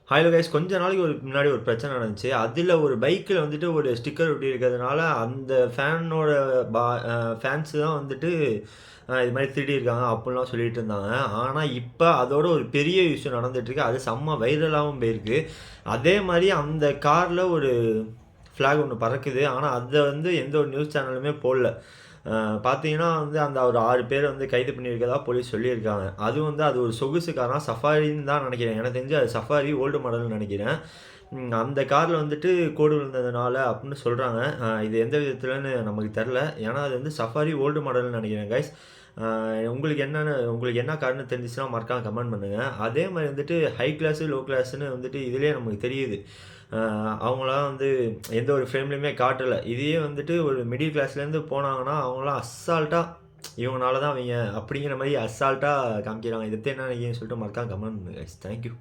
Hello guys, கொஞ்ச நாளைக்கு முன்னாடி ஒரு பிரச்சனை நடந்துச்சு. அதில ஒரு பைக்கில வந்துட்டு ஒரு ஸ்டிக்கர் ஒட்டியிருக்கிறதுனால, அந்த ஃபேனோட பா ஃபேன்ஸ் தான் வந்துட்டு இது மாரி திருடியிருக்காங்க அப்புட்லாம் சொல்லிட்டு இருந்தாங்க. ஆனா, இப்ப அதோட ஒரு பெரிய விஷயம் நடந்துட்டுருக்கு. அது செம்ம வைரலாவும் போயிருக்கு. அதே மாரி அந்த கார்ல ஒரு ஃப்ளாக் ஒண்ணு பறக்குது. ஆனா, அத வந்து எந்த ஒரு நியூஸ் சேனலுமே போடல. பார்த்தீங்கன்னா வந்து அந்த ஒரு 6 பேர வந்து கைது பண்ணியிருக்கிறதா போலீஸ் சொல்லியிருக்காங்க. அதுவும் வந்து அது ஒரு சொகுசு காரா சஃபாரின்னு தான் நெனைக்கிறேன். எனக்கு தெரிஞ்சு அது சஃபாரி ஓல்டு மாடல்னு நெனைக்கிறேன். அந்த கார்ல வந்துட்டு கோடு விழுந்ததுனால அப்டின்னு சொல்றாங்க. இது எந்த விதத்துலன்னு நமக்கு தெர்ல. ஏன்னா அது வந்து சஃபாரி ஓல்டு மாடல்னு நெனைக்கிறேன் கைஸ். உங்களுக்கு என்ன கார்ன்னு தெரிஞ்சுச்சுன்னா மறக்காம கமெண்ட் பண்ணுங்க. அதே மாரி வந்துட்டு ஹை கிளாஸு, லோ கிளாஸ்ன்னு வந்துட்டு இதிலேயே நமக்கு தெரியுது. அ அவங்களாம் வந்து எந்த ஒரு ஃப்ரேம்லயுமே காட்டல. இதையே வந்துட்டு ஒரு மிடில் கிளாஸ்லேருந்து போனாங்கன்னா, அவங்கலாம் அசால்ட்டா இவங்கனால தான் இவைங்க அப்படிங்கிற மாரி அசால்ட்டா காமிக்கிறாங்க. இத பத்தி என்ன நெனைக்கிறீங்கன்னு சொல்லிட்டு மறக்காம கமெண்ட் பண்ணுங்க கைஸ். Thank you.